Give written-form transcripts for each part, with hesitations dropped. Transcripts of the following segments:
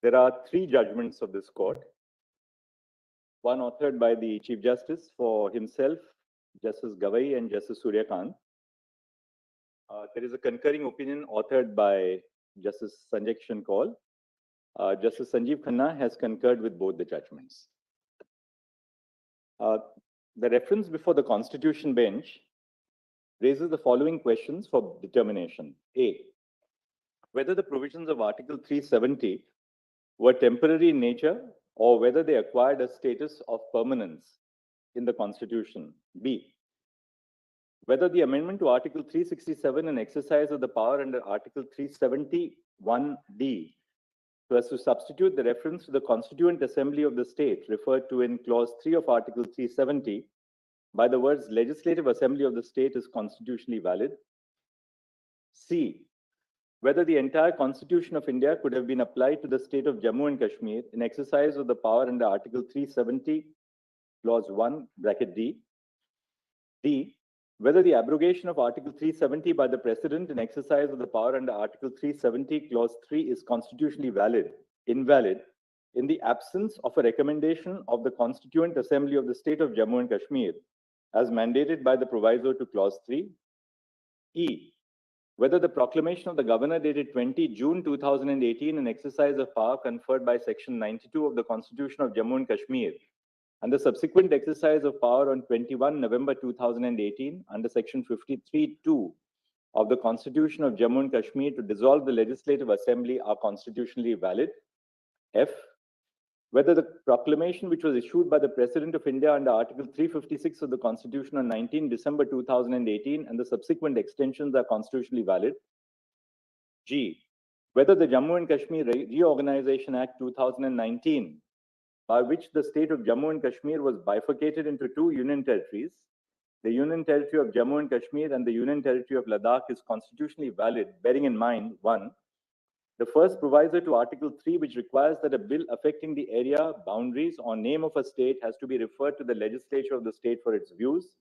There are three judgments of this court. One authored by the Chief Justice for himself, Justice Gavai and Justice Suryakant. There is a concurring opinion authored by Justice Sanjay Kishan Kaul. Justice Sanjeev Khanna has concurred with both the judgments. The reference before the Constitution bench raises the following questions for determination. A, whether the provisions of Article 370 were temporary in nature or whether they acquired a status of permanence in the Constitution. B, whether the amendment to Article 367 and exercise of the power under Article 371D so as to substitute the reference to the Constituent Assembly of the state referred to in Clause 3 of Article 370 by the words Legislative Assembly of the state is constitutionally valid. C, whether the entire Constitution of India could have been applied to the state of Jammu and Kashmir in exercise of the power under Article 370, Clause 1, bracket D. D, whether the abrogation of Article 370 by the President in exercise of the power under Article 370, Clause 3 is constitutionally invalid in the absence of a recommendation of the Constituent Assembly of the state of Jammu and Kashmir as mandated by the proviso to Clause 3. E, whether the proclamation of the Governor dated 20 June 2018 in exercise of power conferred by Section 92 of the Constitution of Jammu and Kashmir and the subsequent exercise of power on 21 November 2018 under Section 53(2) of the Constitution of Jammu and Kashmir to dissolve the Legislative Assembly are constitutionally valid. F, whether the proclamation which was issued by the President of India under Article 356 of the Constitution on 19 December 2018 and the subsequent extensions are constitutionally valid. G, whether the Jammu and Kashmir Reorganization Act 2019, by which the state of Jammu and Kashmir was bifurcated into two union territories, the Union Territory of Jammu and Kashmir and the Union Territory of Ladakh, is constitutionally valid, bearing in mind, 1, the first proviso to Article 3, which requires that a bill affecting the area, boundaries, or name of a state has to be referred to the legislature of the state for its views.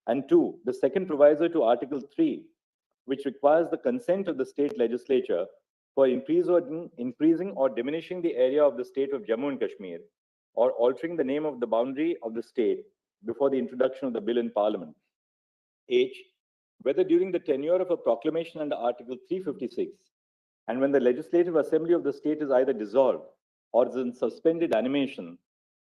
And 2, the second proviso to Article 3, which requires the consent of the state legislature for increasing or diminishing the area of the state of Jammu and Kashmir, or altering the name of the boundary of the state before the introduction of the bill in Parliament. H, whether during the tenure of a proclamation under Article 356, and when the Legislative Assembly of the state is either dissolved or is in suspended animation,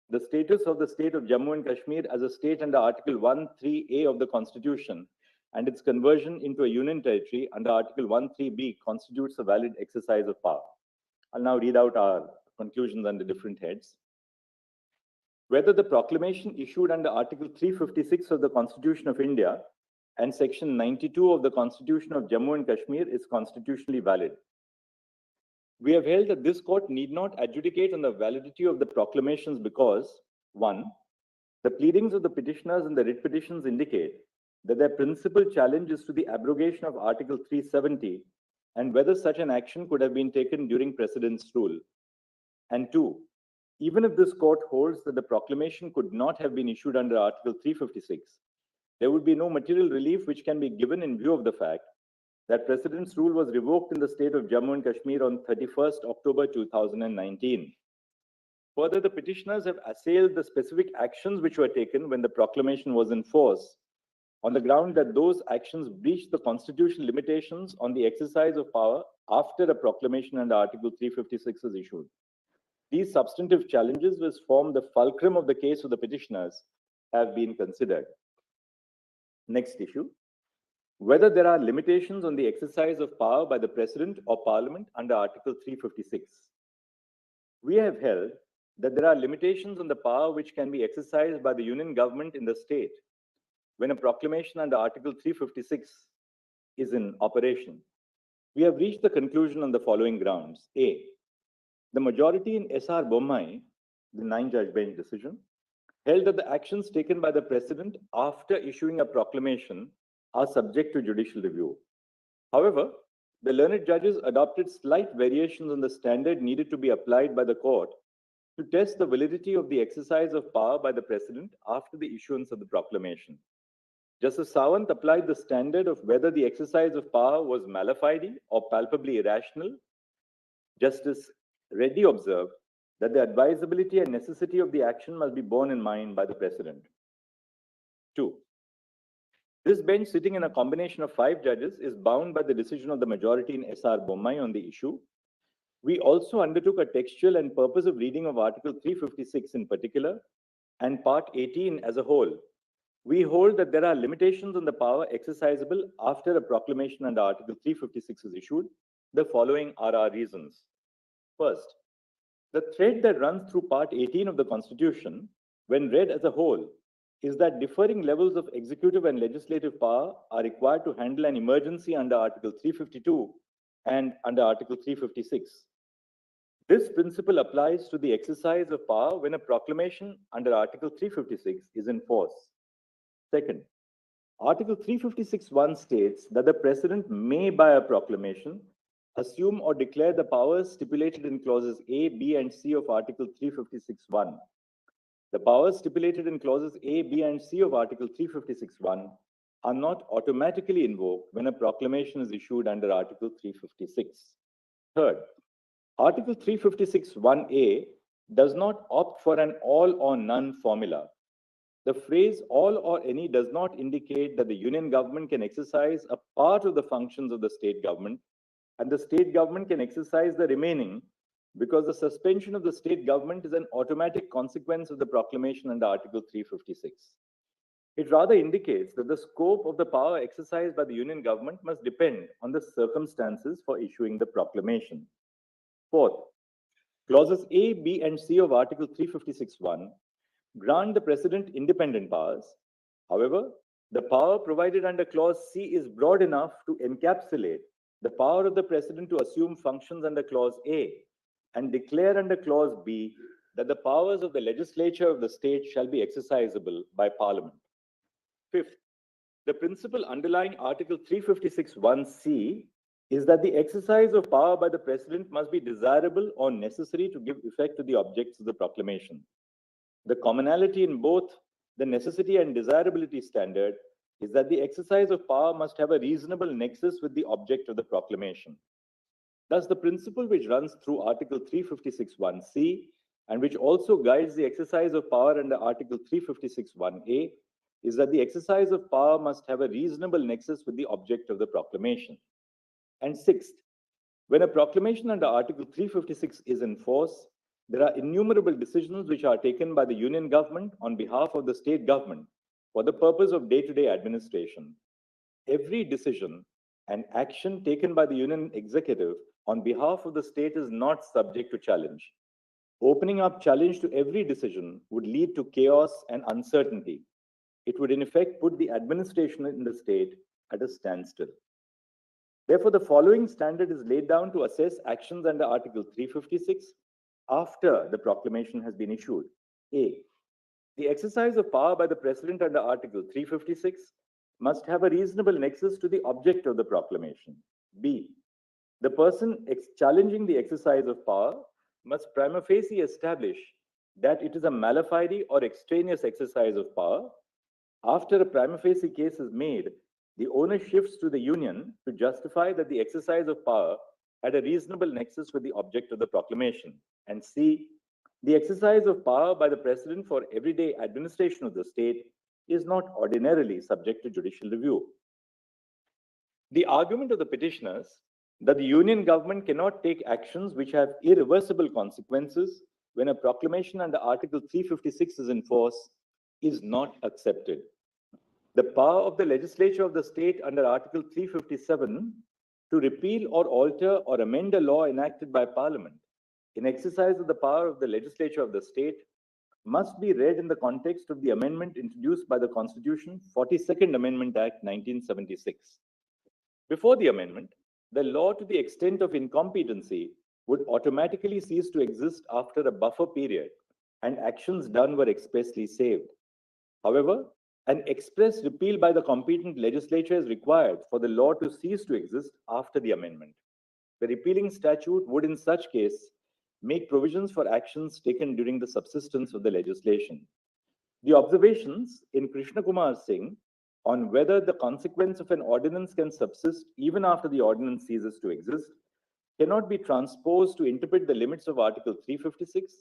the status of the state of Jammu and Kashmir as a state under Article 1(3)(a) of the Constitution and its conversion into a union territory under Article 1(3)(b) constitutes a valid exercise of power. I'll now read out our conclusions under different heads. Whether the proclamation issued under Article 356 of the Constitution of India and Section 92 of the Constitution of Jammu and Kashmir is constitutionally valid. We have held that this court need not adjudicate on the validity of the proclamations because, 1, the pleadings of the petitioners in the writ petitions indicate that their principal challenge is to the abrogation of Article 370 and whether such an action could have been taken during Precedent's rule. And 2, even if this court holds that the proclamation could not have been issued under Article 356, there would be no material relief which can be given in view of the fact that Precedent's rule was revoked in the state of Jammu and Kashmir on 31st October 2019. Further, the petitioners have assailed the specific actions which were taken when the proclamation was in force on the ground that those actions breached the constitutional limitations on the exercise of power after a proclamation under Article 356 is issued. These substantive challenges, which form the fulcrum of the case of the petitioners, have been considered. Next issue, whether there are limitations on the exercise of power by the President or Parliament under Article 356. We have held that there are limitations on the power which can be exercised by the Union government in the state when a proclamation under Article 356 is in operation. We have reached the conclusion on the following grounds. A, the majority in S.R. Bommai, the 9-judge bench decision, held that the actions taken by the President after issuing a proclamation are subject to judicial review. However, the learned judges adopted slight variations on the standard needed to be applied by the court to test the validity of the exercise of power by the President after the issuance of the proclamation. Justice Sawant applied the standard of whether the exercise of power was mala fide or palpably irrational. Justice Reddy observed that the advisability and necessity of the action must be borne in mind by the President. 2. This bench, sitting in a combination of 5 judges, is bound by the decision of the majority in S.R. Bommai on the issue. We also undertook a textual and purposive reading of Article 356 in particular and Part 18 as a whole. We hold that there are limitations on the power exercisable after a proclamation under Article 356 is issued. The following are our reasons. First, the thread that runs through Part 18 of the Constitution, when read as a whole, is that differing levels of executive and legislative power are required to handle an emergency under Article 352 and under Article 356. This principle applies to the exercise of power when a proclamation under Article 356 is in force. Second, Article 356(1) states that the President may, by a proclamation, assume or declare the powers stipulated in clauses A, B, and C of Article 356(1). The powers stipulated in clauses A, B, and C of Article 356(1) are not automatically invoked when a proclamation is issued under Article 356. Third, Article 356(1)(a) does not opt for an all or none formula. The phrase all or any does not indicate that the union government can exercise a part of the functions of the state government and the state government can exercise the remaining, because the suspension of the state government is an automatic consequence of the proclamation under Article 356. It rather indicates that the scope of the power exercised by the union government must depend on the circumstances for issuing the proclamation. Fourth, clauses A, B, and C of Article 356(1) grant the President independent powers. However, the power provided under Clause C is broad enough to encapsulate the power of the President to assume functions under Clause A and declare under Clause B that the powers of the legislature of the state shall be exercisable by Parliament. Fifth, the principle underlying Article 356(1)(c) is that the exercise of power by the President must be desirable or necessary to give effect to the objects of the proclamation. The commonality in both the necessity and desirability standard is that the exercise of power must have a reasonable nexus with the object of the proclamation. Thus, the principle which runs through Article 356(1)(c) and which also guides the exercise of power under Article 356(1)(a) is that the exercise of power must have a reasonable nexus with the object of the proclamation. And sixth, when a proclamation under Article 356 is in force, there are innumerable decisions which are taken by the union government on behalf of the state government for the purpose of day-to-day administration. Every decision and action taken by the union executive on behalf of the state is not subject to challenge. Opening up challenge to every decision would lead to chaos and uncertainty. It would in effect put the administration in the state at a standstill. Therefore, the following standard is laid down to assess actions under Article 356 after the proclamation has been issued. A, the exercise of power by the President under Article 356 must have a reasonable nexus to the object of the proclamation. B, the person challenging the exercise of power must prima facie establish that it is a mala fide or extraneous exercise of power. After a prima facie case is made, the onus shifts to the union to justify that the exercise of power had a reasonable nexus with the object of the proclamation. And C, the exercise of power by the President for everyday administration of the state is not ordinarily subject to judicial review. The argument of the petitioners that the union government cannot take actions which have irreversible consequences when a proclamation under Article 356 is in force is not accepted. The power of the legislature of the state under Article 357 to repeal or alter or amend a law enacted by Parliament in exercise of the power of the legislature of the state must be read in the context of the amendment introduced by the Constitution, 42nd Amendment Act 1976. Before the amendment, the law to the extent of incompetency would automatically cease to exist after a buffer period and actions done were expressly saved. However, an express repeal by the competent legislature is required for the law to cease to exist after the amendment. The repealing statute would in such case make provisions for actions taken during the subsistence of the legislation. The observations in Krishna Kumar Singh on whether the consequence of an ordinance can subsist even after the ordinance ceases to exist cannot be transposed to interpret the limits of Article 356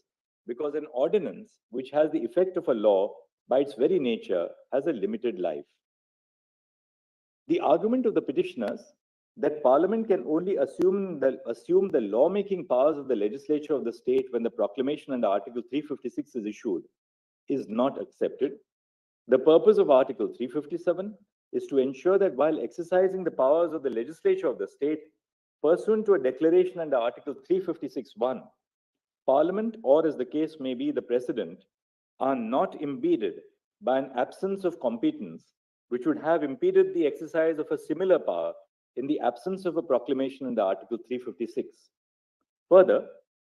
because an ordinance which has the effect of a law by its very nature has a limited life. The argument of the petitioners that Parliament can only assume the lawmaking powers of the legislature of the state when the proclamation under Article 356 is issued is not accepted. The purpose of Article 357 is to ensure that while exercising the powers of the legislature of the state, pursuant to a declaration under Article 356(1), Parliament, or as the case may be, the President, are not impeded by an absence of competence which would have impeded the exercise of a similar power in the absence of a proclamation under Article 356. Further,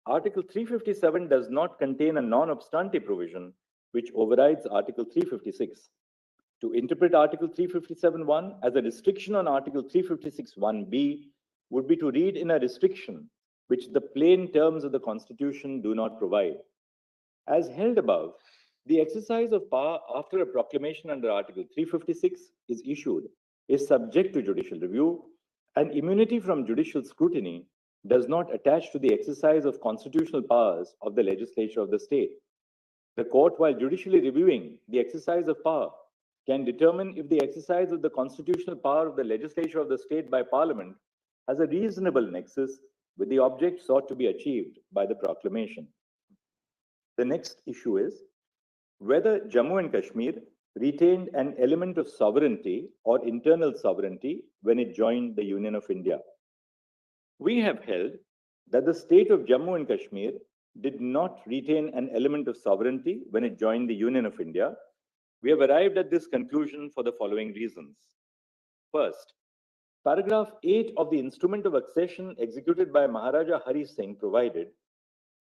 Article 357 does not contain a non-obstante provision which overrides Article 356. To interpret Article 357(1) as a restriction on Article 356(1)(b would be to read in a restriction which the plain terms of the Constitution do not provide. As held above, the exercise of power after a proclamation under Article 356 is issued is subject to judicial review, and immunity from judicial scrutiny does not attach to the exercise of constitutional powers of the legislature of the state. The court, while judicially reviewing the exercise of power, can determine if the exercise of the constitutional power of the legislature of the state by Parliament has a reasonable nexus with the object sought to be achieved by the proclamation. The next issue is whether Jammu and Kashmir retained an element of sovereignty or internal sovereignty when it joined the Union of India. We have held that the state of Jammu and Kashmir did not retain an element of sovereignty when it joined the Union of India. We have arrived at this conclusion for the following reasons. First, paragraph 8 of the instrument of accession executed by Maharaja Hari Singh provided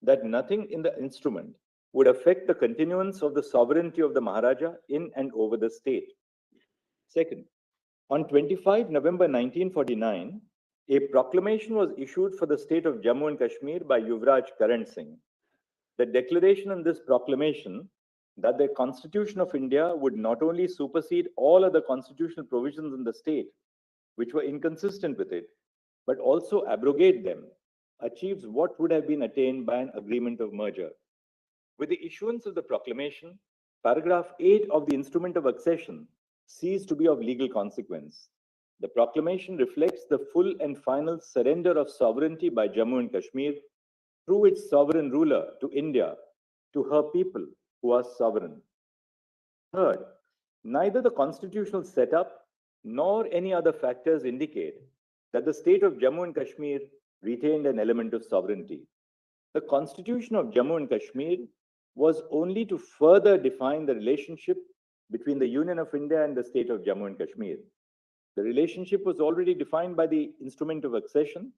that nothing in the instrument would affect the continuance of the sovereignty of the Maharaja in and over the state. Second, on 25 November 1949, a proclamation was issued for the state of Jammu and Kashmir by Yuvraj Karan Singh. The declaration in this proclamation that the Constitution of India would not only supersede all other constitutional provisions in the state which were inconsistent with it, but also abrogate them, achieves what would have been attained by an agreement of merger. With the issuance of the proclamation, paragraph 8 of the instrument of accession ceased to be of legal consequence. The proclamation reflects the full and final surrender of sovereignty by Jammu and Kashmir through its sovereign ruler to India, to her people who are sovereign. Third, neither the constitutional setup nor any other factors indicate that the state of Jammu and Kashmir retained an element of sovereignty. The Constitution of Jammu and Kashmir was only to further define the relationship between the Union of India and the state of Jammu and Kashmir. The relationship was already defined by the instrument of accession,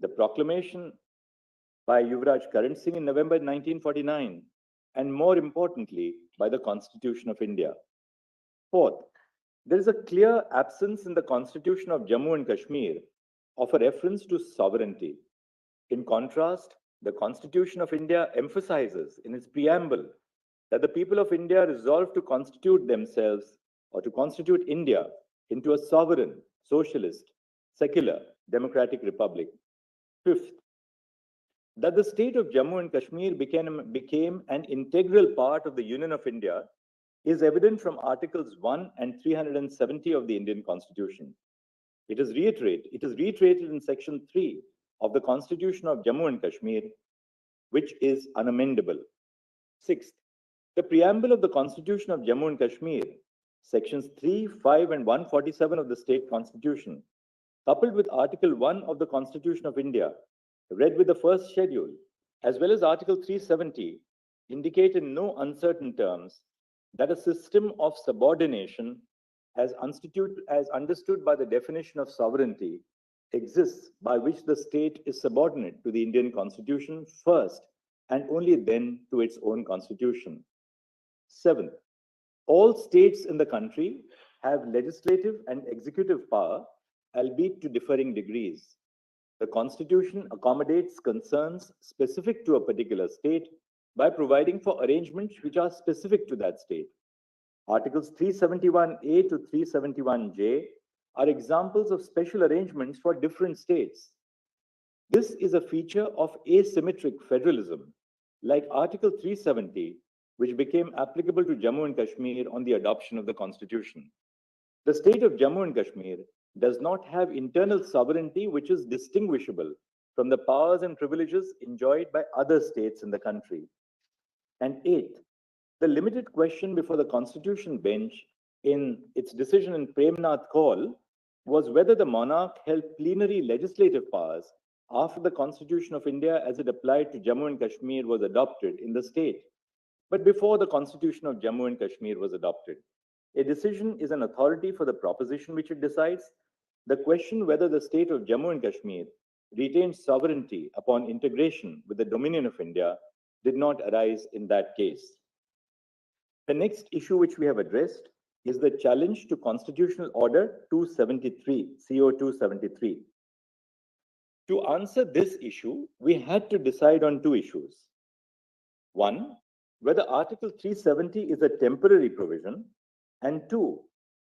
the proclamation by Yuvraj Karan Singh in November 1949, and more importantly, by the Constitution of India. Fourth, there is a clear absence in the Constitution of Jammu and Kashmir of a reference to sovereignty. In contrast, the Constitution of India emphasizes in its preamble that the people of India resolve to constitute themselves or to constitute India into a sovereign, socialist, secular, democratic republic. Fifth, that the state of Jammu and Kashmir became an integral part of the Union of India is evident from Articles 1 and 370 of the Indian Constitution. It is reiterated in Section 3 of the Constitution of Jammu and Kashmir, which is unamendable. Sixth, the preamble of the Constitution of Jammu and Kashmir, Sections 3, 5, and 147 of the State Constitution, coupled with Article 1 of the Constitution of India, read with the first schedule, as well as Article 370, indicate in no uncertain terms that a system of subordination, as understood by the definition of sovereignty, exists by which the state is subordinate to the Indian Constitution first and only then to its own constitution. Seventh, all states in the country have legislative and executive power, albeit to differing degrees. The Constitution accommodates concerns specific to a particular state by providing for arrangements which are specific to that state. Articles 371A to 371J are examples of special arrangements for different states. This is a feature of asymmetric federalism, like Article 370, which became applicable to Jammu and Kashmir on the adoption of the Constitution. The state of Jammu and Kashmir does not have internal sovereignty which is distinguishable from the powers and privileges enjoyed by other states in the country. And eighth, the limited question before the Constitution bench in its decision in Premnath Call was whether the monarch held plenary legislative powers after the Constitution of India as it applied to Jammu and Kashmir was adopted in the state, but before the Constitution of Jammu and Kashmir was adopted. A decision is an authority for the proposition which it decides. The question whether the state of Jammu and Kashmir retained sovereignty upon integration with the Dominion of India did not arise in that case. The next issue which we have addressed is the challenge to Constitutional Order 273, CO 273. To answer this issue, we had to decide on two issues. One, whether Article 370 is a temporary provision, and two,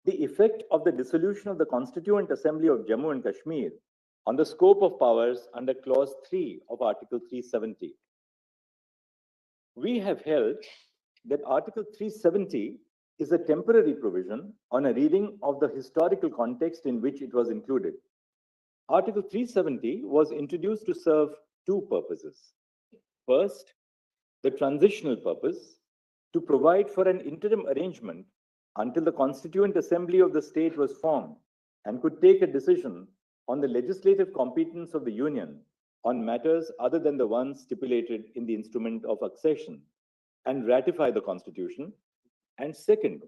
the effect of the dissolution of the Constituent Assembly of Jammu and Kashmir on the scope of powers under Clause 3 of Article 370. We have held that Article 370 is a temporary provision on a reading of the historical context in which it was included. Article 370 was introduced to serve two purposes. First, the transitional purpose, to provide for an interim arrangement until the Constituent Assembly of the state was formed and could take a decision on the legislative competence of the Union on matters other than the ones stipulated in the instrument of accession and ratify the Constitution. And second,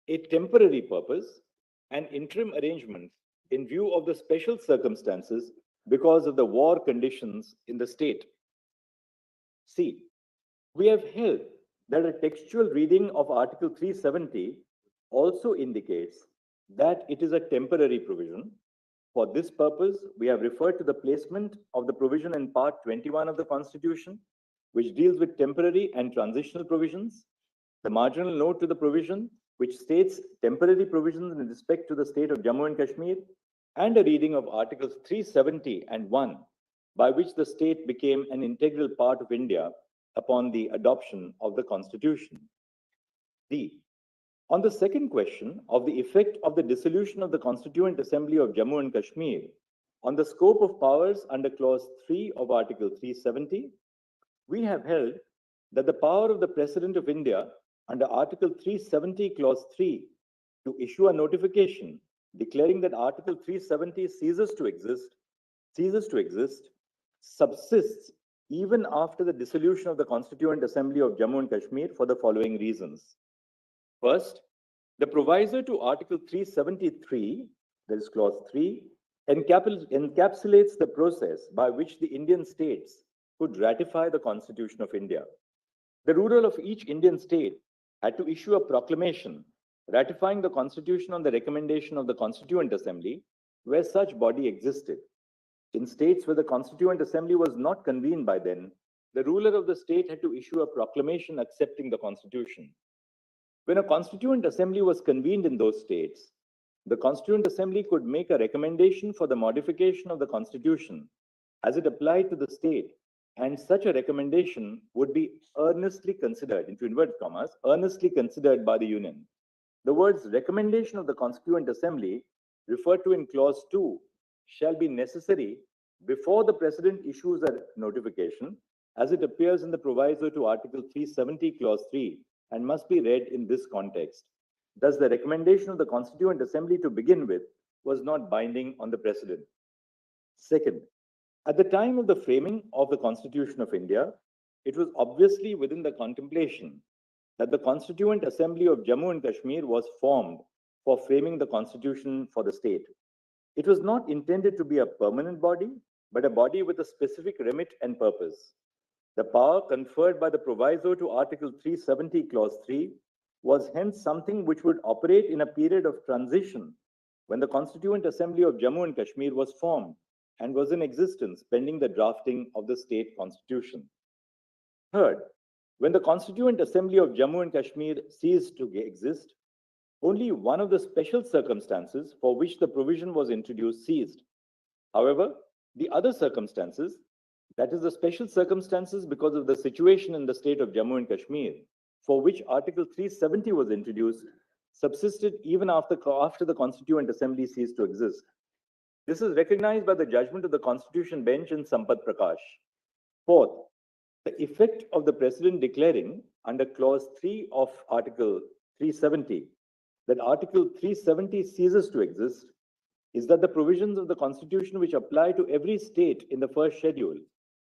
a temporary purpose, an interim arrangement in view of the special circumstances because of the war conditions in the state. C. We have held that a textual reading of Article 370 also indicates that it is a temporary provision. For this purpose, we have referred to the placement of the provision in Part 21 of the Constitution, which deals with temporary and transitional provisions, the marginal note to the provision, which states temporary provisions in respect to the state of Jammu and Kashmir, and a reading of Articles 370 and 1, by which the state became an integral part of India upon the adoption of the Constitution. D. On the second question of the effect of the dissolution of the Constituent Assembly of Jammu and Kashmir on the scope of powers under Clause 3 of Article 370, we have held that the power of the President of India under Article 370, Clause 3, to issue a notification declaring that Article 370 ceases to exist, subsists even after the dissolution of the Constituent Assembly of Jammu and Kashmir for the following reasons. First, the proviso to Article 373, that is Clause 3, encapsulates the process by which the Indian states could ratify the Constitution of India. The ruler of each Indian state had to issue a proclamation ratifying the Constitution on the recommendation of the Constituent Assembly, where such body existed. In states where the Constituent Assembly was not convened by then, the ruler of the state had to issue a proclamation accepting the Constitution. When a Constituent Assembly was convened in those states, the Constituent Assembly could make a recommendation for the modification of the Constitution as it applied to the state, and such a recommendation would be earnestly considered, into inverted commas, earnestly considered by the Union. The words recommendation of the Constituent Assembly referred to in Clause 2 shall be necessary before the President issues a notification, as it appears in the proviso to Article 370, Clause 3, and must be read in this context. Thus, the recommendation of the Constituent Assembly to begin with was not binding on the President. Second, at the time of the framing of the Constitution of India, it was obviously within the contemplation that the Constituent Assembly of Jammu and Kashmir was formed for framing the Constitution for the state. It was not intended to be a permanent body, but a body with a specific remit and purpose. The power conferred by the proviso to Article 370, Clause 3, was hence something which would operate in a period of transition when the Constituent Assembly of Jammu and Kashmir was formed and was in existence pending the drafting of the state constitution. Third, when the Constituent Assembly of Jammu and Kashmir ceased to exist, only one of the special circumstances for which the provision was introduced ceased. However, The other circumstances, that is the special circumstances because of the situation in the state of Jammu and Kashmir, for which Article 370 was introduced, subsisted even after the Constituent Assembly ceased to exist. This is recognized by the judgment of the Constitution Bench in Sampath Prakash. Fourth, the effect of the President declaring under Clause 3 of Article 370 that Article 370 ceases to exist is that the provisions of the Constitution which apply to every state in the first schedule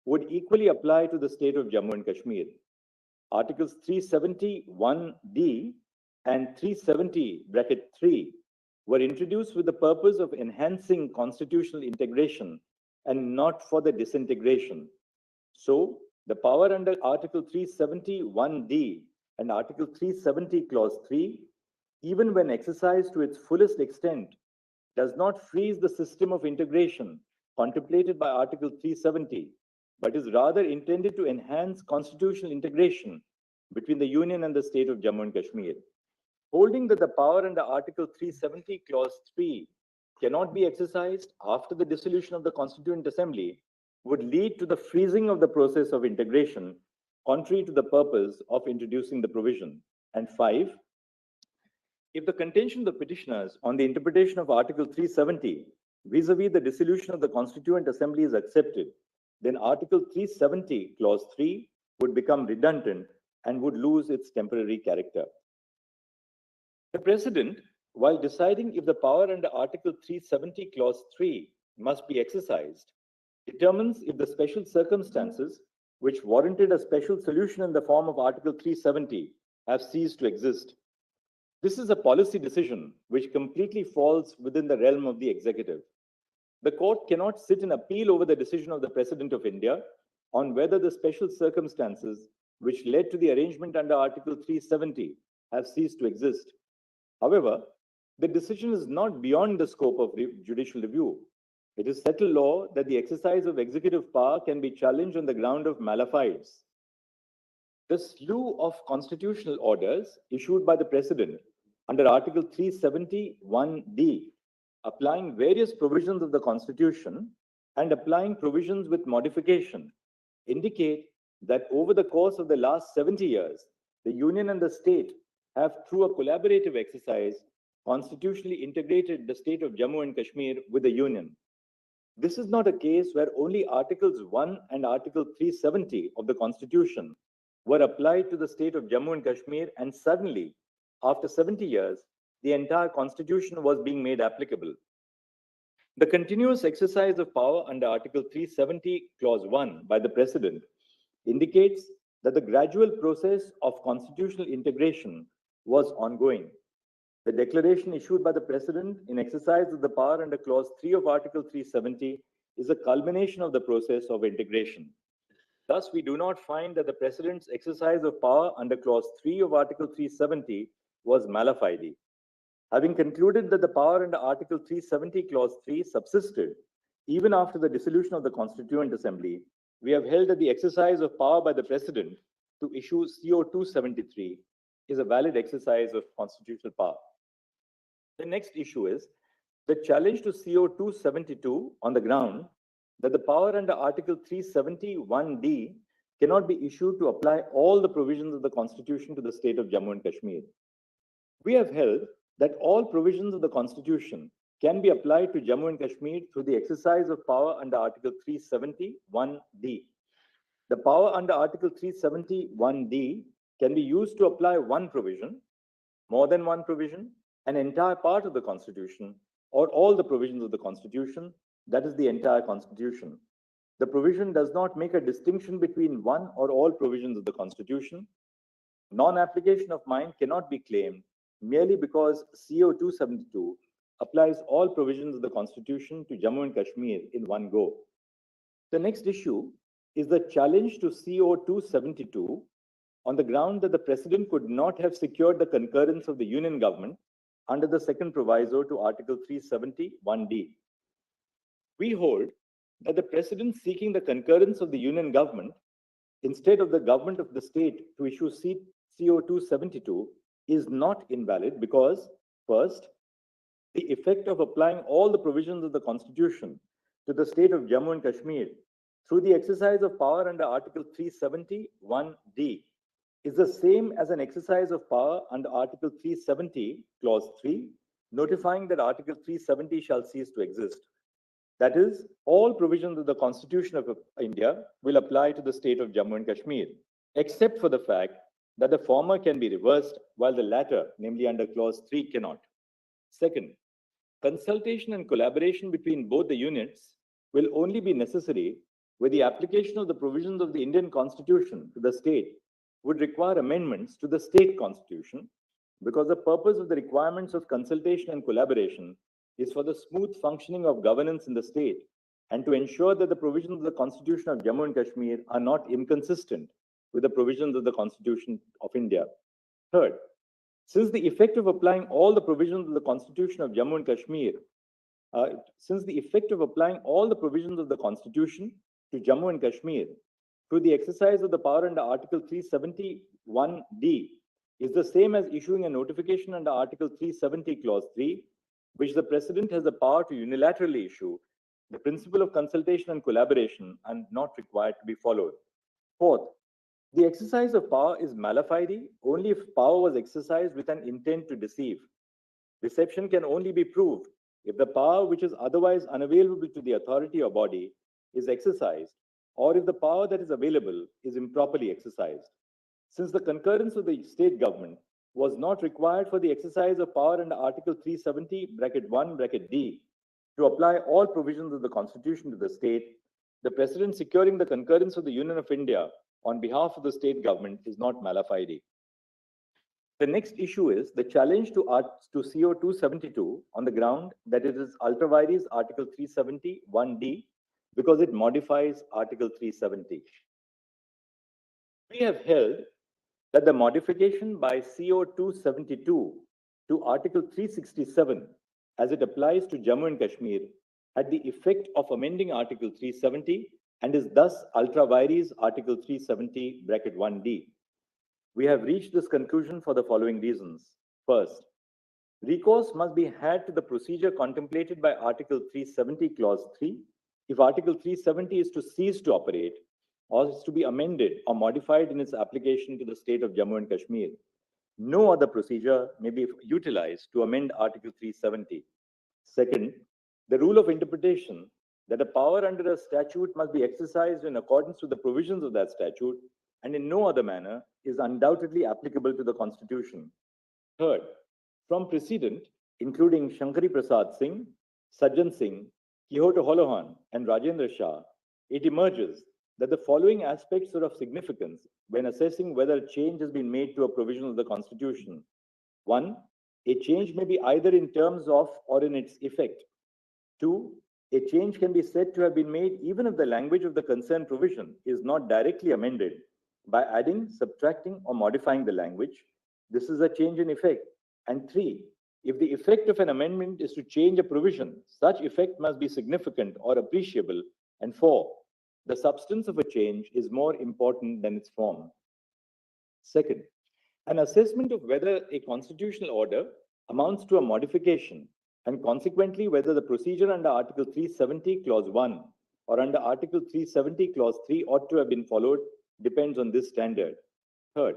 would equally apply to the state of Jammu and Kashmir. Articles 371D and 370(3) were introduced with the purpose of enhancing constitutional integration and not for the disintegration. So, the power under Article 371D and Article 370 Clause 3, even when exercised to its fullest extent, does not freeze the system of integration contemplated by Article 370, but is rather intended to enhance constitutional integration between the Union and the state of Jammu and Kashmir. Holding that the power under Article 370 Clause 3 cannot be exercised after the dissolution of the Constituent Assembly would lead to the freezing of the process of integration, contrary to the purpose of introducing the provision. And 5, if the contention of the petitioners on the interpretation of Article 370 vis-a-vis the dissolution of the Constituent Assembly is accepted, then Article 370 Clause 3 would become redundant and would lose its temporary character. The President, while deciding if the power under Article 370 Clause 3 must be exercised, determines if the special circumstances which warranted a special solution in the form of Article 370 have ceased to exist. This is a policy decision which completely falls within the realm of the executive. The court cannot sit and appeal over the decision of the President of India on whether the special circumstances which led to the arrangement under Article 370 have ceased to exist. However, the decision is not beyond the scope of judicial review. It is settled law that the exercise of executive power can be challenged on the ground of malefides. The slew of constitutional orders issued by the President under Article 371D, applying various provisions of the Constitution and applying provisions with modification, indicate that over the course of the last 70 years, the Union and the state have, through a collaborative exercise, constitutionally integrated the state of Jammu and Kashmir with the Union. This is not a case where only Articles 1 and Article 370 of the Constitution were applied to the state of Jammu and Kashmir, and suddenly, after 70 years, the entire Constitution was being made applicable. The continuous exercise of power under Article 370, Clause 1 by the President indicates that the gradual process of constitutional integration was ongoing. The declaration issued by the President in exercise of the power under Clause 3 of Article 370 is a culmination of the process of integration. Thus, we do not find that the President's exercise of power under Clause 3 of Article 370 was mala fide. Having concluded that the power under Article 370 Clause 3 subsisted even after the dissolution of the Constituent Assembly, we have held that the exercise of power by the President to issue CO 273 is a valid exercise of constitutional power. The next issue is the challenge to CO 272 on the ground that the power under Article 371D cannot be issued to apply all the provisions of the Constitution to the state of Jammu and Kashmir. We have held that all provisions of the Constitution can be applied to Jammu and Kashmir through the exercise of power under Article 371D. The power under Article 371D can be used to apply one provision, more than one provision, an entire part of the Constitution, or all the provisions of the Constitution, that is the entire Constitution. The provision does not make a distinction between one or all provisions of the Constitution. Non-application of mind cannot be claimed merely because CO 272 applies all provisions of the Constitution to Jammu and Kashmir in one go. The next issue is the challenge to CO 272 on the ground that the President could not have secured the concurrence of the Union government under the second proviso to Article 371D. We hold that the President seeking the concurrence of the Union government instead of the government of the state to issue CO 272 is not invalid because, first, the effect of applying all the provisions of the Constitution to the state of Jammu and Kashmir through the exercise of power under Article 370(1)(d) is the same as an exercise of power under Article 370, Clause 3, notifying that Article 370 shall cease to exist. That is, all provisions of the Constitution of India will apply to the state of Jammu and Kashmir, except for the fact that the former can be reversed while the latter, namely under Clause 3, cannot. Second, consultation and collaboration between both the units will only be necessary where the application of the provisions of the Indian Constitution to the state would require amendments to the state constitution, because the purpose of the requirements of consultation and collaboration is for the smooth functioning of governance in the state and to ensure that the provisions of the Constitution of Jammu and Kashmir are not inconsistent with the provisions of the Constitution of India. Third, since the effect of applying all the provisions of the Constitution of Jammu and Kashmir, to Jammu and Kashmir through the exercise of the power under Article 371(d) is the same as issuing a notification under Article 370, Clause 3, which the President has the power to unilaterally issue, the principle of consultation and collaboration are not required to be followed. Fourth, the exercise of power is mala fide only if power was exercised with an intent to deceive. Deception can only be proved if the power which is otherwise unavailable to the authority or body is exercised, or if the power that is available is improperly exercised. Since the concurrence of the state government was not required for the exercise of power under Article 370(1)(d) to apply all provisions of the Constitution to the state, the President securing the concurrence of the Union of India on behalf of the state government is not mala fide. The next issue is the challenge to CO 272 on the ground that it is ultra vires Article 370(1)(d) because it modifies Article 370. We have held that the modification by CO 272 to Article 367 as it applies to Jammu and Kashmir had the effect of amending Article 370 and is thus ultra vires Article 370(1)(d). We have reached this conclusion for the following reasons. First, recourse must be had to the procedure contemplated by Article 370, Clause 3, if Article 370 is to cease to operate or is to be amended or modified in its application to the state of Jammu and Kashmir. No other procedure may be utilized to amend Article 370. Second, the rule of interpretation that a power under a statute must be exercised in accordance with the provisions of that statute and in no other manner is undoubtedly applicable to the Constitution. Third, from precedent, including Shankari Prasad Singh, Sajjan Singh, Quixote Holohan, and Rajendra Shah, it emerges that the following aspects are of significance when assessing whether a change has been made to a provision of the Constitution. One, a change may be either in terms of or in its effect. Two, a change can be said to have been made even if the language of the concerned provision is not directly amended by adding, subtracting, or modifying the language. This is a change in effect. And three, if the effect of an amendment is to change a provision, such effect must be significant or appreciable. And four, the substance of a change is more important than its form. Second, an assessment of whether a constitutional order amounts to a modification and consequently whether the procedure under Article 370, Clause 1 or under Article 370, Clause 3 ought to have been followed depends on this standard. Third,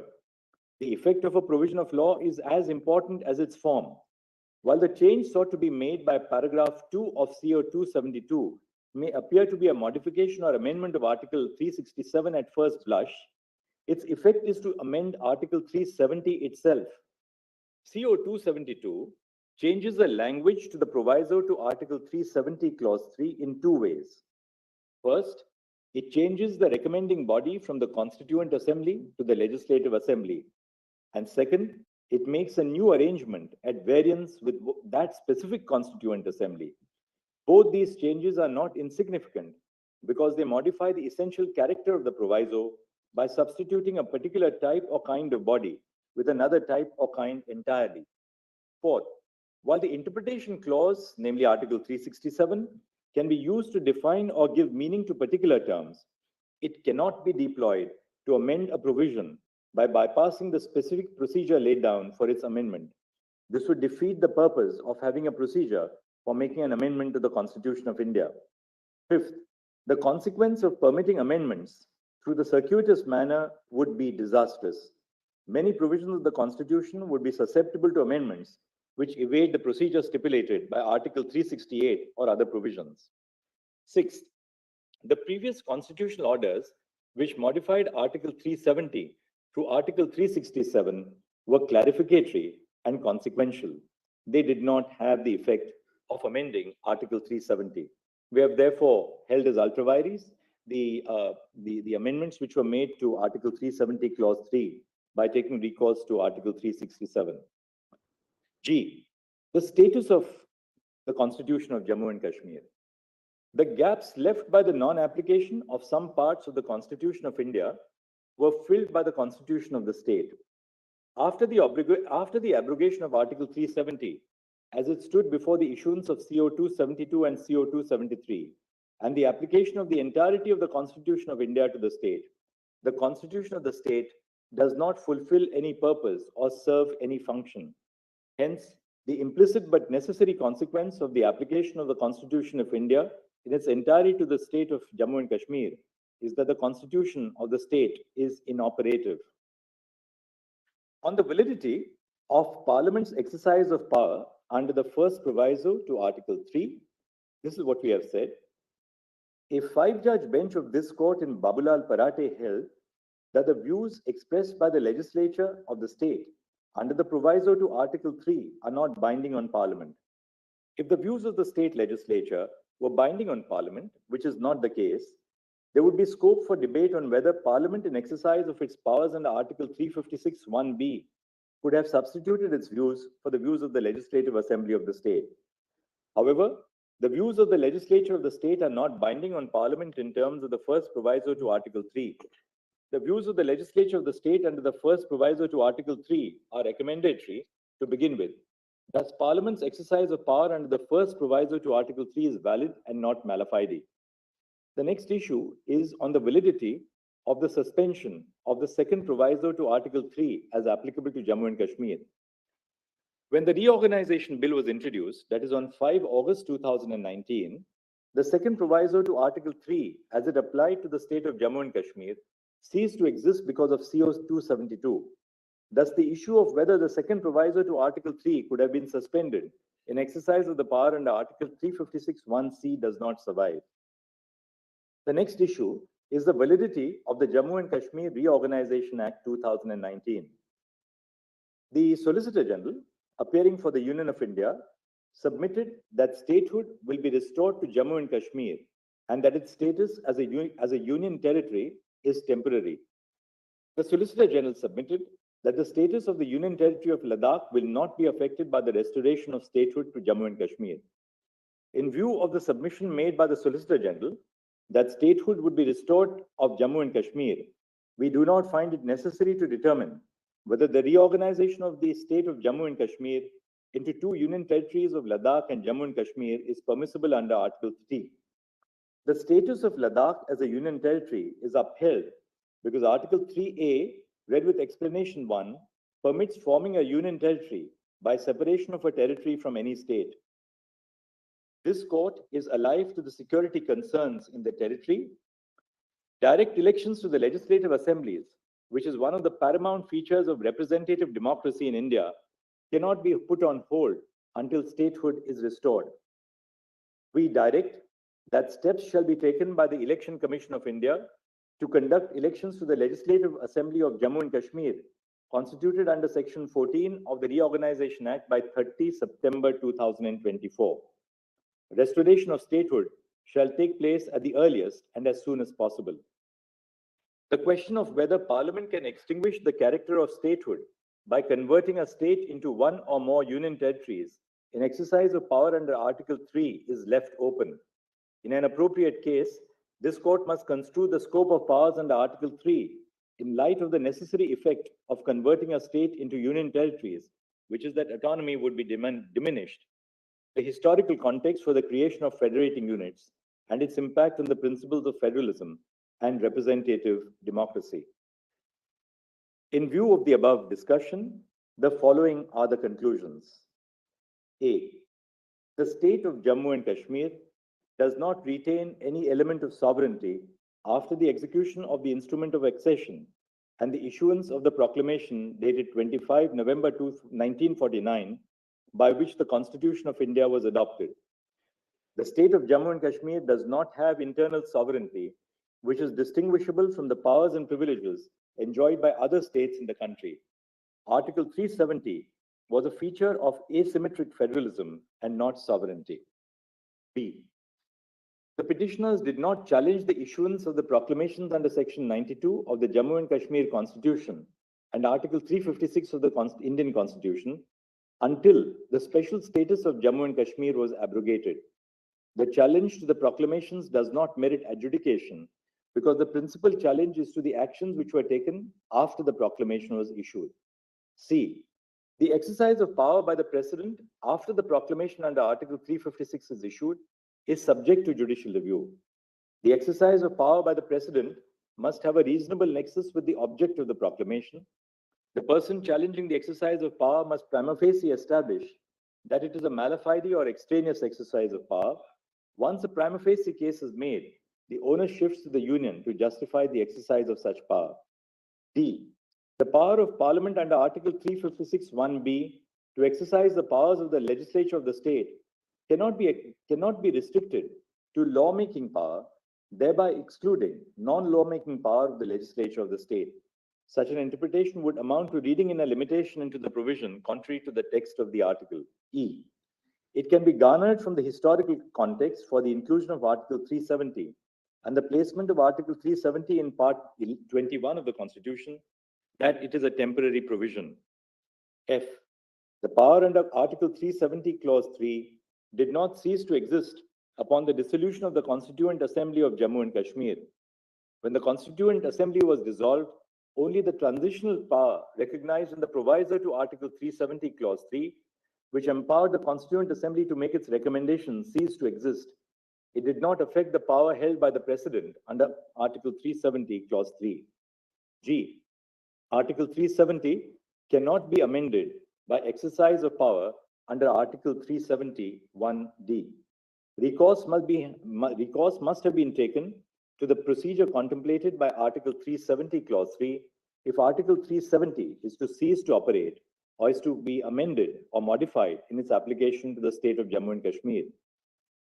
the effect of a provision of law is as important as its form. While the change sought to be made by paragraph 2 of CO 272 may appear to be a modification or amendment of Article 367 at first blush, its effect is to amend Article 370 itself. CO 272 changes the language to the proviso to Article 370, Clause 3 in two ways. First, it changes the recommending body from the Constituent Assembly to the Legislative Assembly. And second, it makes a new arrangement at variance with that specific Constituent Assembly. Both these changes are not insignificant because they modify the essential character of the proviso by substituting a particular type or kind of body with another type or kind entirely. Fourth, while the interpretation clause, namely Article 367, can be used to define or give meaning to particular terms, it cannot be deployed to amend a provision by bypassing the specific procedure laid down for its amendment. This would defeat the purpose of having a procedure for making an amendment to the Constitution of India. Fifth, the consequence of permitting amendments through the circuitous manner would be disastrous. Many provisions of the Constitution would be susceptible to amendments which evade the procedure stipulated by Article 368 or other provisions. Sixth, the previous constitutional orders which modified Article 370 through Article 367 were clarificatory and consequential. They did not have the effect of amending Article 370. We have therefore held as ultra vires the amendments which were made to Article 370, Clause 3 by taking recourse to Article 367. G, the status of the Constitution of Jammu and Kashmir. The gaps left by the non-application of some parts of the Constitution of India were filled by the Constitution of the state. After the abrogation of Article 370, as it stood before the issuance of CO 272 and CO 273, and the application of the entirety of the Constitution of India to the state, the Constitution of the state does not fulfill any purpose or serve any function. Hence, the implicit but necessary consequence of the application of the Constitution of India in its entirety to the state of Jammu and Kashmir is that the Constitution of the state is inoperative. On the validity of Parliament's exercise of power under the first proviso to Article 3, this is what we have said. A 5-judge bench of this court in Babulal Parate held that the views expressed by the legislature of the state under the proviso to Article 3 are not binding on Parliament. If the views of the state legislature were binding on Parliament, which is not the case, there would be scope for debate on whether Parliament, in exercise of its powers under Article 356(1)(b), could have substituted its views for the views of the Legislative Assembly of the state. However, the views of the legislature of the state are not binding on Parliament in terms of the first proviso to Article 3. The views of the legislature of the state under the first proviso to Article 3 are recommendatory to begin with. Thus, Parliament's exercise of power under the first proviso to Article 3 is valid and not mala fide. The next issue is on the validity of the suspension of the second proviso to Article 3 as applicable to Jammu and Kashmir. When the reorganization bill was introduced, that is on 5 August 2019, the second proviso to Article 3 as it applied to the state of Jammu and Kashmir ceased to exist because of CO 272. Thus, the issue of whether the second proviso to Article 3 could have been suspended in exercise of the power under Article 356(1)(c) does not survive. The next issue is the validity of the Jammu and Kashmir Reorganization Act 2019. The Solicitor General, appearing for the Union of India, submitted that statehood will be restored to Jammu and Kashmir and that its status as a union territory is temporary. The Solicitor General submitted that the status of the Union Territory of Ladakh will not be affected by the restoration of statehood to Jammu and Kashmir. In view of the submission made by the Solicitor General that statehood would be restored of Jammu and Kashmir, we do not find it necessary to determine whether the reorganization of the state of Jammu and Kashmir into two union territories of Ladakh and Jammu and Kashmir is permissible under Article 3. The status of Ladakh as a union territory is upheld because Article 3A, read with explanation 1, permits forming a union territory by separation of a territory from any state. This court is alive to the security concerns in the territory. Direct elections to the legislative assemblies, which is one of the paramount features of representative democracy in India, cannot be put on hold until statehood is restored. We direct that steps shall be taken by the Election Commission of India to conduct elections to the Legislative Assembly of Jammu and Kashmir, constituted under Section 14 of the Reorganization Act by 30 September 2024. Restoration of statehood shall take place at the earliest and as soon as possible. The question of whether Parliament can extinguish the character of statehood by converting a state into one or more union territories in exercise of power under Article 3 is left open. In an appropriate case, this court must construe the scope of powers under Article 3 in light of the necessary effect of converting a state into union territories, which is that autonomy would be diminished, the historical context for the creation of federating units, and its impact on the principles of federalism and representative democracy. In view of the above discussion, the following are the conclusions. A. The state of Jammu and Kashmir does not retain any element of sovereignty after the execution of the instrument of accession and the issuance of the proclamation dated 25 November 1949, by which the Constitution of India was adopted. The state of Jammu and Kashmir does not have internal sovereignty, which is distinguishable from the powers and privileges enjoyed by other states in the country. Article 370 was a feature of asymmetric federalism and not sovereignty. B. The petitioners did not challenge the issuance of the proclamations under Section 92 of the Jammu and Kashmir Constitution and Article 356 of the Indian Constitution until the special status of Jammu and Kashmir was abrogated. The challenge to the proclamations does not merit adjudication because the principal challenge is to the actions which were taken after the proclamation was issued. C. The exercise of power by the President after the proclamation under Article 356 is issued is subject to judicial review. The exercise of power by the President must have a reasonable nexus with the object of the proclamation. The person challenging the exercise of power must prima facie establish that it is a mala fide or extraneous exercise of power. Once a prima facie case is made, the onus shifts to the Union to justify the exercise of such power. D. The power of Parliament under Article 356(1)(b) to exercise the powers of the legislature of the state cannot be restricted to lawmaking power, thereby excluding non-lawmaking power of the legislature of the state. Such an interpretation would amount to reading in a limitation into the provision contrary to the text of the article. E. It can be garnered from the historical context for the inclusion of Article 370 and the placement of Article 370 in Part 21 of the Constitution that it is a temporary provision. F. The power under Article 370, Clause 3 did not cease to exist upon the dissolution of the Constituent Assembly of Jammu and Kashmir. When the Constituent Assembly was dissolved, only the transitional power recognized in the provisor to Article 370, Clause 3, which empowered the Constituent Assembly to make its recommendations, ceased to exist. It did not affect the power held by the President under Article 370, Clause 3. G. Article 370 cannot be amended by exercise of power under Article 370(1)(d). Recourse must have been taken to the procedure contemplated by Article 370, Clause 3, if Article 370 is to cease to operate or is to be amended or modified in its application to the state of Jammu and Kashmir.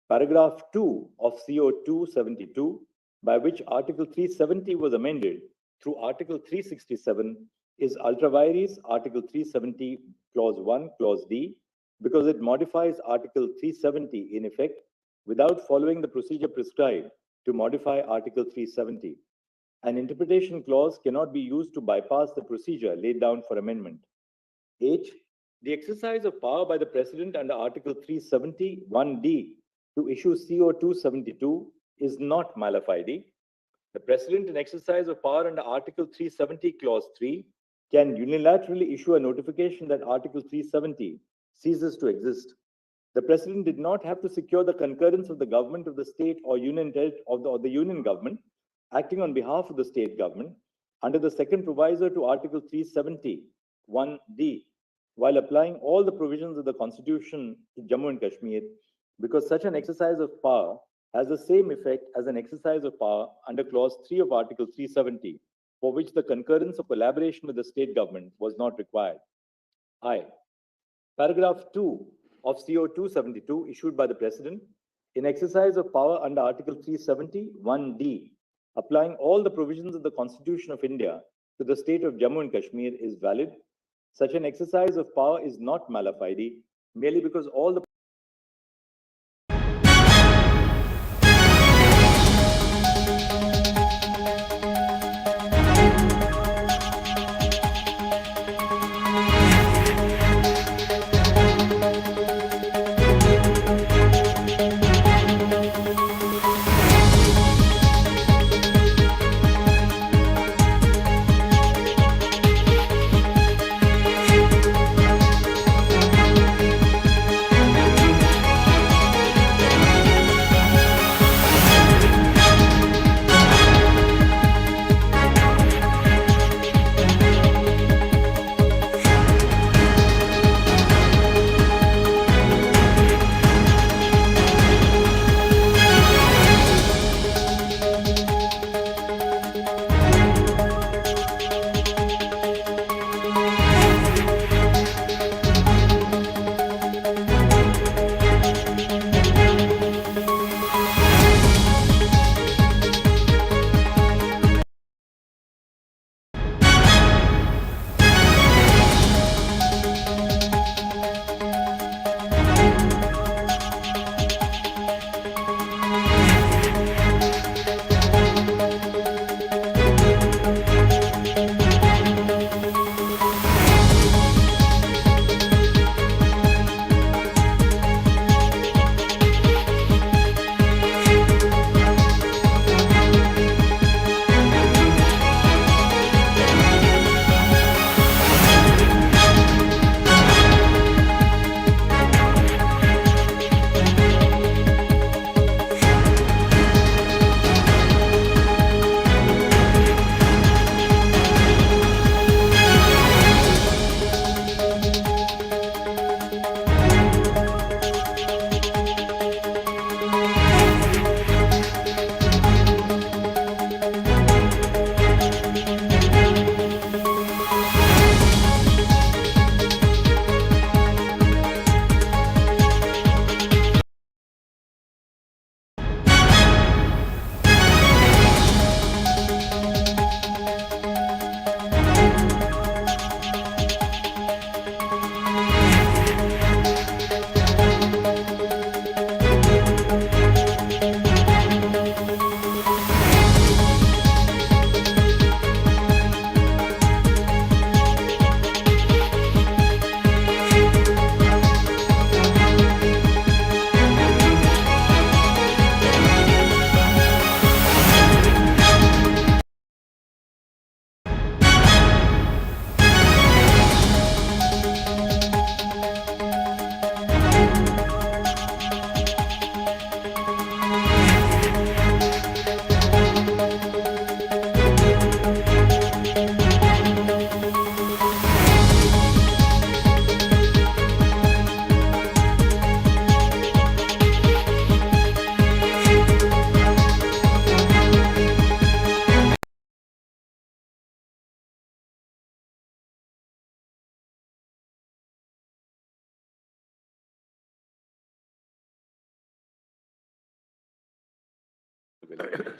Paragraph 2 of CO 272, by which Article 370 was amended through Article 367, is ultra vires Article 370, Clause 1, Clause D, because it modifies Article 370 in effect without following the procedure prescribed to modify Article 370. An interpretation clause cannot be used to bypass the procedure laid down for amendment. H. The exercise of power by the President under Article 370(1)(d) to issue CO 272 is not mala fide. The President, in exercise of power under Article 370, Clause 3, can unilaterally issue a notification that Article 370 ceases to exist. The President did not have to secure the concurrence of the government of the state or union government acting on behalf of the state government under the second provisor to Article 370(1)(d) while applying all the provisions of the Constitution to Jammu and Kashmir, because such an exercise of power has the same effect as an exercise of power under Clause 3 of Article 370, for which the concurrence or collaboration with the state government was not required. I. Paragraph 2 of CO 272 issued by the President in exercise of power under Article 370(1)(d), applying all the provisions of the Constitution of India to the state of Jammu and Kashmir is valid. Such an exercise of power is not mala fide merely because all the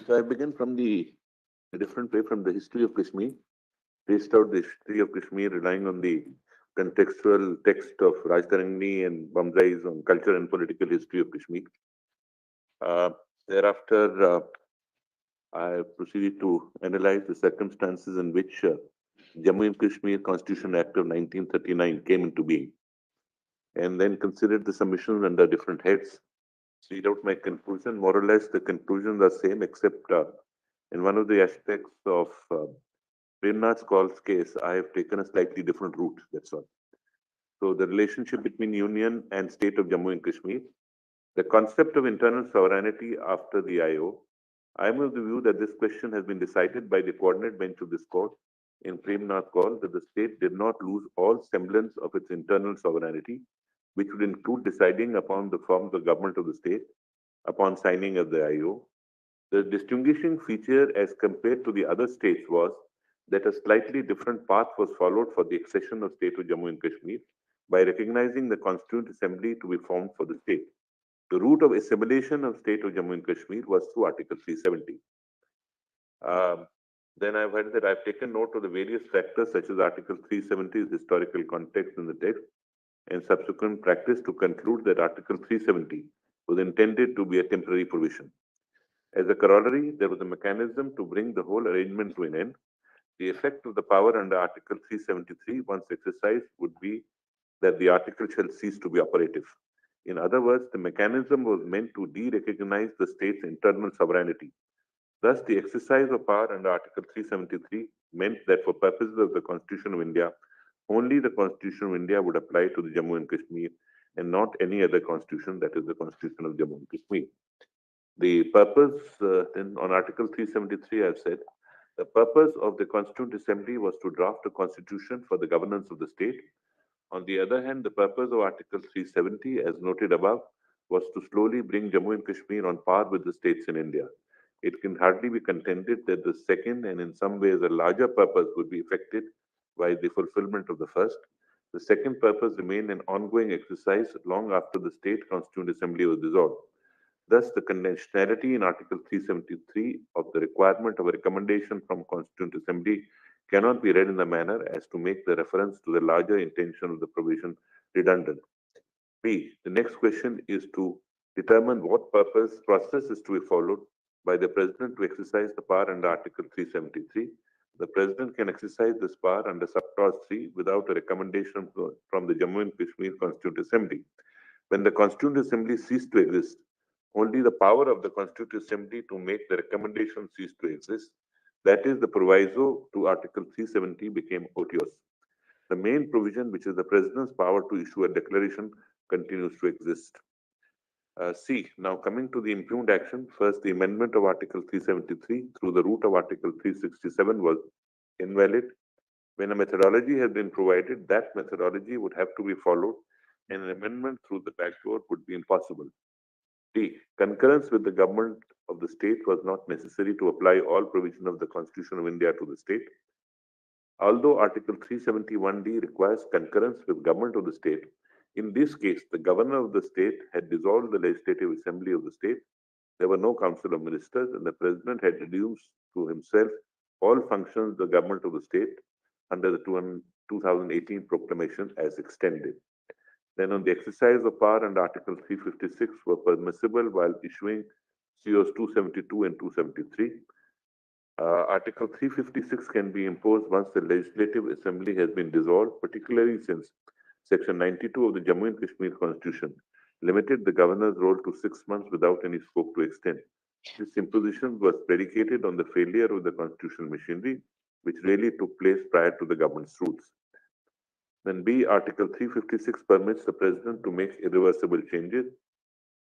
So I begin from a different way from the history of Kashmir, traced out the history of Kashmir relying on the contextual text of Rajtarangni and Bamzai's on culture and political history of Kashmir. Thereafter, I proceeded to analyze the circumstances in which Jammu and Kashmir Constitution Act of 1939 came into being, and then considered the submissions under different heads. Read out my conclusion. More or less, the conclusions are same, except in one of the aspects of Premnath's Call's case, I have taken a slightly different route. That's all. So, the relationship between Union and State of Jammu and Kashmir, the concept of internal sovereignty after the IO. I am of the view that this question has been decided by the coordinate bench of this court in Premnath Call that the state did not lose all semblance of its internal sovereignty, which would include deciding upon the forms of government of the state upon signing of the IO. The distinguishing feature as compared to the other states was that a slightly different path was followed for the accession of state of Jammu and Kashmir by recognizing the Constituent Assembly to be formed for the state. The route of assimilation of state of Jammu and Kashmir was through Article 370. Then I've heard that I've taken note of the various factors such as Article 370's historical context in the text and subsequent practice to conclude that Article 370 was intended to be a temporary provision. As a corollary, there was a mechanism to bring the whole arrangement to an end. The effect of the power under Article 373, once exercised, would be that the article shall cease to be operative. In other words, the mechanism was meant to de-recognize the state's internal sovereignty. Thus, the exercise of power under Article 373 meant that for purposes of the Constitution of India, only the Constitution of India would apply to the Jammu and Kashmir and not any other constitution, that is the Constitution of Jammu and Kashmir. The purpose, then on Article 373, I've said, the purpose of the Constituent Assembly was to draft a constitution for the governance of the state. On the other hand, the purpose of Article 370, as noted above, was to slowly bring Jammu and Kashmir on par with the states in India. It can hardly be contended that the second and in some ways a larger purpose would be effected by the fulfillment of the first. The second purpose remained an ongoing exercise long after the State Constituent Assembly was dissolved. Thus, the conditionality in Article 373 of the requirement of a recommendation from Constituent Assembly cannot be read in the manner as to make the reference to the larger intention of the provision redundant. B. The next question is to determine what process is to be followed by the President to exercise the power under Article 373. The President can exercise this power under subclause 3 without a recommendation from the Jammu and Kashmir Constituent Assembly. When the Constituent Assembly ceased to exist, only the power of the Constituent Assembly to make the recommendation ceased to exist. That is, the proviso to Article 370 became odious. The main provision, which is the President's power to issue a declaration, continues to exist. C. Now coming to the impugned action, first the amendment of Article 373 through the route of Article 367 was invalid. When a methodology has been provided, that methodology would have to be followed and an amendment through the back door would be impossible. D. Concurrence with the government of the state was not necessary to apply all provision of the Constitution of India to the state. Although Article 371D requires concurrence with government of the state, in this case, the governor of the state had dissolved the Legislative Assembly of the state. There were no council of ministers, and the president had reduced to himself all functions of the government of the state under the 2018 proclamation as extended. Then on the exercise of power under Article 356 were permissible while issuing COs 272 and 273. Article 356 can be imposed once the Legislative Assembly has been dissolved, particularly since Section 92 of the Jammu and Kashmir Constitution limited the governor's role to 6 months without any scope to extend. This imposition was predicated on the failure of the constitutional machinery, which really took place prior to the government's roots. Then B, Article 356 permits the President to make irreversible changes.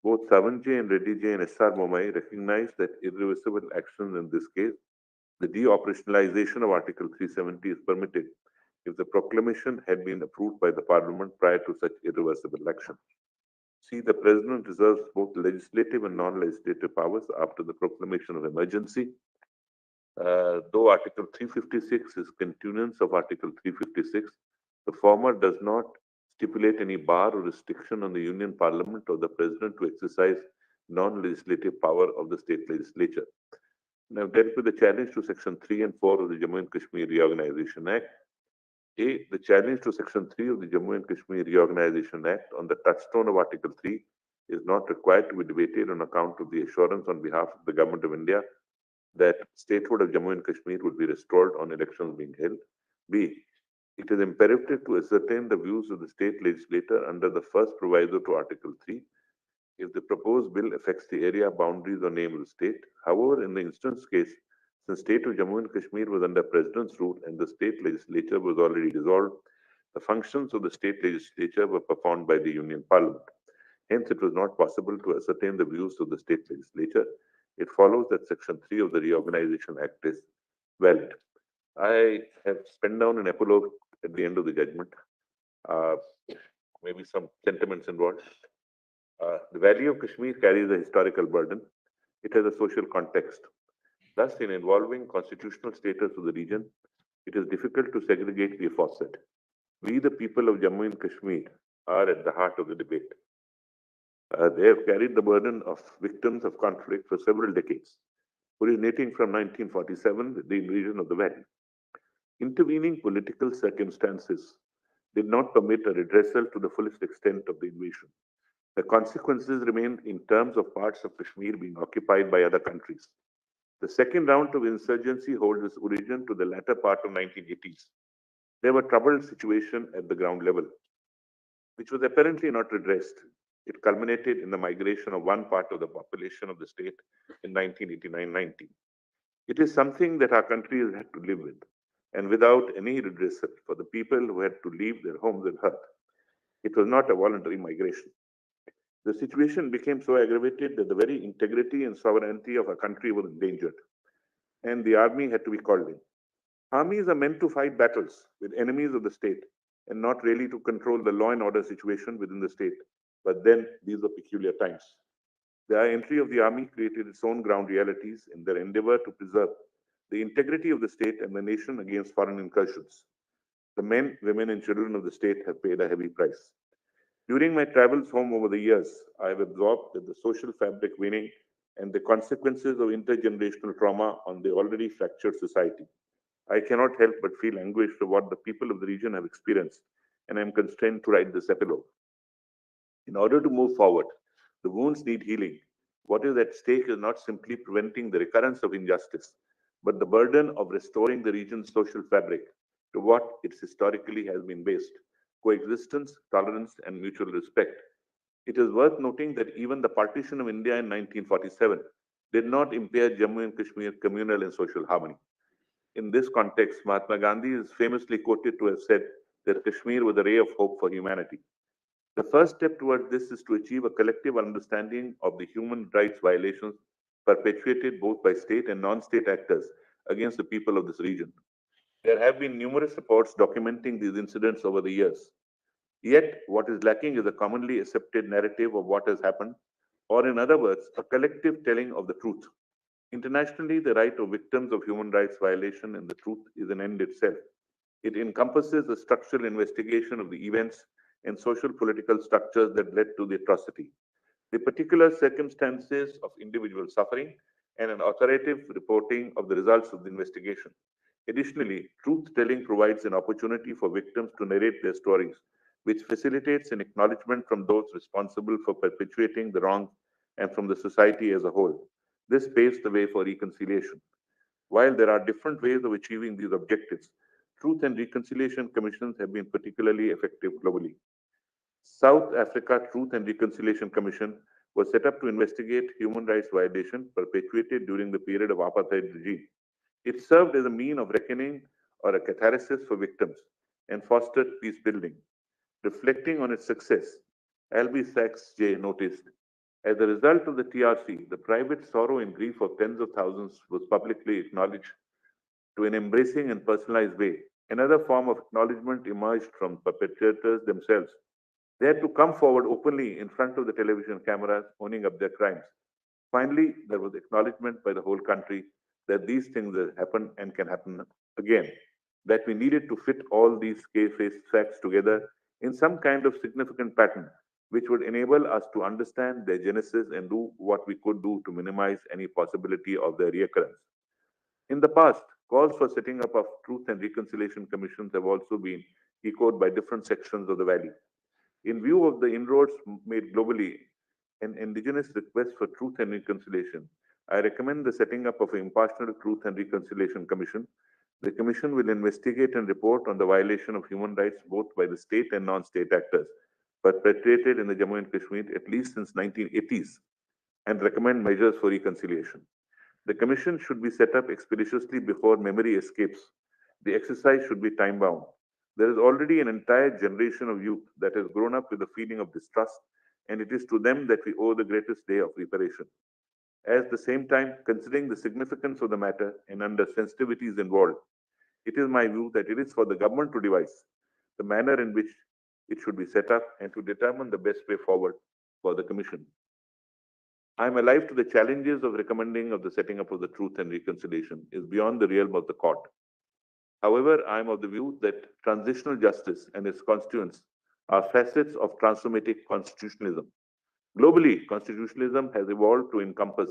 Both Savanji and Reddy J and S.R. Momai recognize that irreversible actions in this case, the de-operationalization of Article 370 is permitted if the proclamation had been approved by the Parliament prior to such irreversible action. C, the President reserves both legislative and non-legislative powers after the proclamation of emergency. Though Article 356 is continuance of Article 356, the former does not stipulate any bar or restriction on the Union Parliament or the President to exercise non-legislative power of the state legislature. Now, dealt with the challenge to Section 3 and 4 of the Jammu and Kashmir Reorganization Act. A. The challenge to Section 3 of the Jammu and Kashmir Reorganization Act on the touchstone of Article 3 is not required to be debated on account of the assurance on behalf of the Government of India that statehood of Jammu and Kashmir would be restored on elections being held. B. It is imperative to ascertain the views of the state legislature under the first proviso to Article 3 if the proposed bill affects the area, boundaries, or name of the state. However, in the instance case, since state of Jammu and Kashmir was under President's rule and the state legislature was already dissolved, the functions of the state legislature were performed by the Union Parliament. Hence, it was not possible to ascertain the views of the state legislature. It follows that Section 3 of the Reorganization Act is valid. I have penned down an epilogue at the end of the judgment. Maybe some sentiments involved. The Valley of Kashmir carries a historical burden. It has a social context. Thus, in involving constitutional status of the region, it is difficult to segregate the aforesaid. We, the people of Jammu and Kashmir, are at the heart of the debate. They have carried the burden of victims of conflict for several decades, originating from 1947 with the invasion of the Valley. Intervening political circumstances did not permit a redressal to the fullest extent of the invasion. The consequences remained in terms of parts of Kashmir being occupied by other countries. The second round of insurgency holds its origin to the latter part of 1980s. There were troubled situation at the ground level, which was apparently not redressed. It culminated in the migration of one part of the population of the state in 1989-90. It is something that our country has had to live with, and without any redressal for the people who had to leave their homes and hearth. It was not a voluntary migration. The situation became so aggravated that the very integrity and sovereignty of our country was endangered, and the army had to be called in. Armies are meant to fight battles with enemies of the state and not really to control the law and order situation within the state. But then these were peculiar times. The entry of the army created its own ground realities in their endeavor to preserve the integrity of the state and the nation against foreign incursions. The men, women, and children of the state have paid a heavy price. During my travels home over the years, I have absorbed that the social fabric waning and the consequences of intergenerational trauma on the already fractured society. I cannot help but feel anguish for what the people of the region have experienced, and I am constrained to write this epilogue. In order to move forward, the wounds need healing. What is at stake is not simply preventing the recurrence of injustice, but the burden of restoring the region's social fabric to what it historically has been based: coexistence, tolerance, and mutual respect. It is worth noting that even the partition of India in 1947 did not impair Jammu and Kashmir communal and social harmony. In this context, Mahatma Gandhi is famously quoted to have said that Kashmir was a ray of hope for humanity. The first step towards this is to achieve a collective understanding of the human rights violations perpetuated both by state and non-state actors against the people of this region. There have been numerous reports documenting these incidents over the years. Yet, what is lacking is a commonly accepted narrative of what has happened, or in other words, a collective telling of the truth. Internationally, the right of victims of human rights violation and the truth is an end itself. It encompasses a structural investigation of the events and social political structures that led to the atrocity, the particular circumstances of individual suffering, and an authoritative reporting of the results of the investigation. Additionally, truth telling provides an opportunity for victims to narrate their stories, which facilitates an acknowledgement from those responsible for perpetuating the wrongs and from the society as a whole. This paves the way for reconciliation. While there are different ways of achieving these objectives, Truth and Reconciliation Commissions have been particularly effective globally. South Africa Truth and Reconciliation Commission was set up to investigate human rights violations perpetuated during the period of apartheid regime. It served as a mean of reckoning or a catharsis for victims and fostered peace building. Reflecting on its success, Albie Sachs J. noticed, as a result of the TRC, the private sorrow and grief of tens of thousands was publicly acknowledged to an embracing and personalized way. Another form of acknowledgement emerged from perpetrators themselves. They had to come forward openly in front of the television cameras, owning up their crimes. Finally, there was acknowledgement by the whole country that these things have happened and can happen again, that we needed to fit all these facts together in some kind of significant pattern which would enable us to understand their genesis and do what we could do to minimize any possibility of their reoccurrence. In the past, calls for setting up of Truth and Reconciliation Commissions have also been echoed by different sections of the Valley. In view of the inroads made globally and indigenous requests for truth and reconciliation, I recommend the setting up of an impartial Truth and Reconciliation Commission. The Commission will investigate and report on the violation of human rights both by the state and non-state actors perpetrated in the Jammu and Kashmir at least since 1980s and recommend measures for reconciliation. The Commission should be set up expeditiously before memory escapes. The exercise should be time-bound. There is already an entire generation of youth that has grown up with a feeling of distrust, and it is to them that we owe the greatest day of reparation. At the same time, considering the significance of the matter and under sensitivities involved, it is my view that it is for the government to devise the manner in which it should be set up and to determine the best way forward for the Commission. I am alive to the challenges of recommending of the setting up of the Truth and Reconciliation is beyond the realm of the court. However, I am of the view that transitional justice and its constituents are facets of transformative constitutionalism. Globally, constitutionalism has evolved to encompass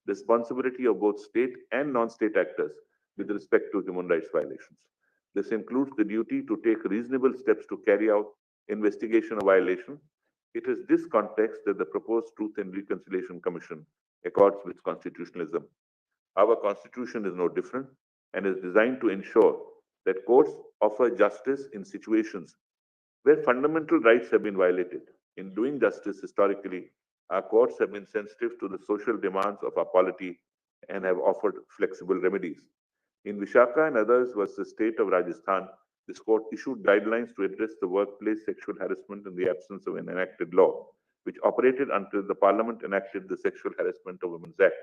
the responsibility of both state and non-state actors with respect to human rights violations. This includes the duty to take reasonable steps to carry out investigation of violation. It is this context that the proposed Truth and Reconciliation Commission accords with constitutionalism. Our constitution is no different and is designed to ensure that courts offer justice in situations where fundamental rights have been violated. In doing justice historically, our courts have been sensitive to the social demands of our polity and have offered flexible remedies. In Vishaka and others versus the state of Rajasthan, this court issued guidelines to address the workplace sexual harassment in the absence of an enacted law, which operated until the Parliament enacted the Sexual Harassment of Women Act.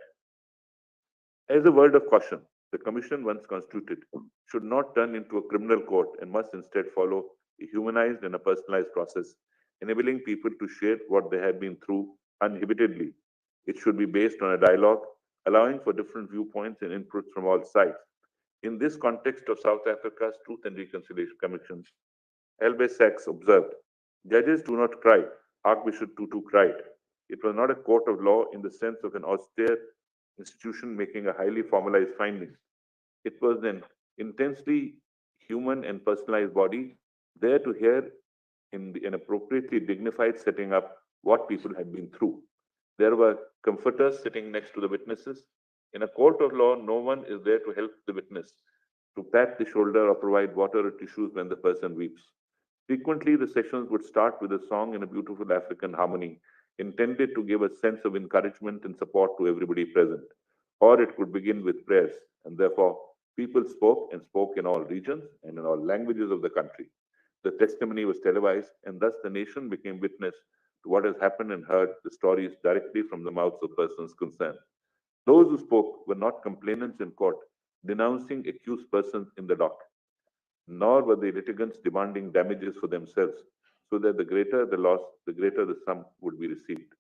As a word of caution, the Commission, once constituted, should not turn into a criminal court and must instead follow a humanized and a personalized process, enabling people to share what they have been through uninhibitedly. It should be based on a dialogue, allowing for different viewpoints and inputs from all sides. In this context of South Africa's Truth and Reconciliation Commission, L.B. Sachs observed, "Judges do not cry. Archbishop Tutu cried. It was not a court of law in the sense of an austere institution making a highly formalized finding. It was an intensely human and personalized body there to hear in an appropriately dignified setting up what people had been through. There were comforters sitting next to the witnesses. In a court of law, no one is there to help the witness, to pat the shoulder or provide water or tissues when the person weeps. Frequently, the sessions would start with a song in a beautiful African harmony, intended to give a sense of encouragement and support to everybody present. Or it could begin with prayers, and therefore, people spoke and spoke in all regions and in all languages of the country. The testimony was televised, and thus the nation became witness to what has happened and heard the stories directly from the mouths of persons concerned. Those who spoke were not complainants in court, denouncing accused persons in the dock, nor were the litigants demanding damages for themselves, so that the greater the loss, the greater the sum would be received.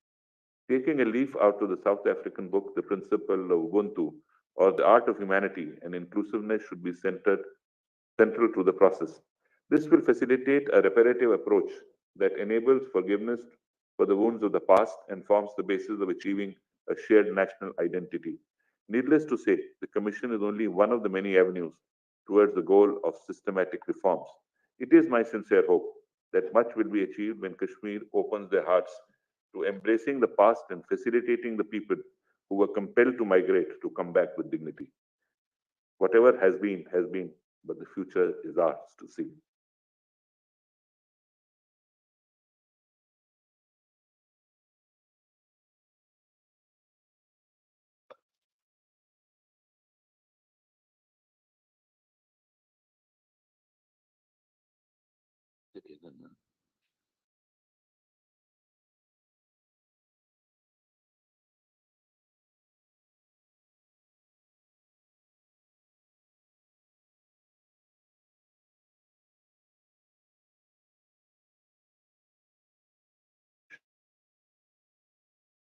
Taking a leaf out of the South African book, The Principle of Ubuntu, or The Art of Humanity and Inclusiveness should be central to the process. This will facilitate a reparative approach that enables forgiveness for the wounds of the past and forms the basis of achieving a shared national identity. Needless to say, the Commission is only one of the many avenues towards the goal of systematic reforms. It is my sincere hope that much will be achieved when Kashmir opens their hearts to embracing the past and facilitating the people who were compelled to migrate to come back with dignity. Whatever has been, but the future is ours to see.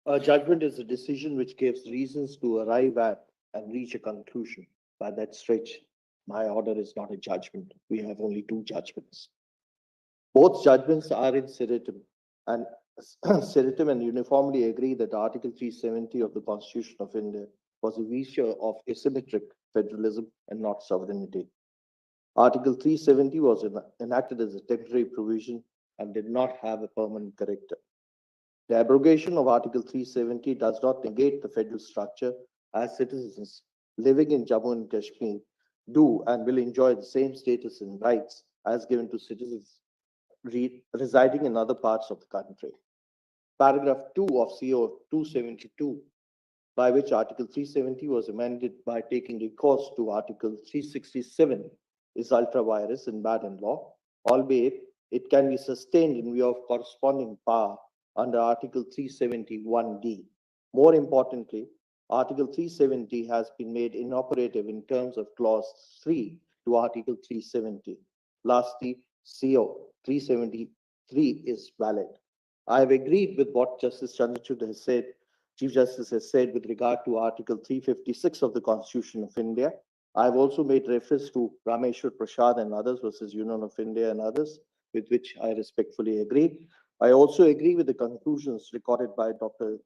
A judgment is a decision which gives reasons to arrive at and reach a conclusion. By that stretch, my order is not a judgment. We have only two judgments. Both judgments are in seriatim and sit and uniformly agree that Article 370 of the Constitution of India was a feature of asymmetric federalism and not sovereignty. Article 370 was enacted as a temporary provision and did not have a permanent character. The abrogation of Article 370 does not negate the federal structure, as citizens living in Jammu and Kashmir do and will enjoy the same status and rights as given to citizens residing in other parts of the country. Paragraph 2 of CO 272, by which Article 370 was amended by taking recourse to Article 367, is ultra-virus and bad in law, albeit it can be sustained in view of corresponding power under Article 371D. More importantly, Article 370 has been made inoperative in terms of Clause 3 to Article 370. Lastly, CO 373 is valid. I have agreed with what Justice Chandrachud has said, Chief Justice has said with regard to Article 356 of the Constitution of India. I have also made reference to Rameshwar Prasad and others versus Union of India and others, with which I respectfully agree. I also agree with the conclusions recorded by Dr.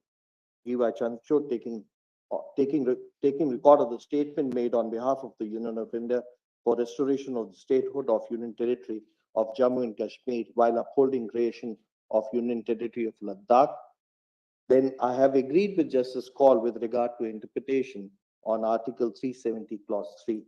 G.Y. Chandrachud, taking record of the statement made on behalf of the Union of India for restoration of the statehood of Union Territory of Jammu and Kashmir while upholding creation of Union Territory of Ladakh. Then I have agreed with Justice Kaul with regard to interpretation on Article 370, Clause 3.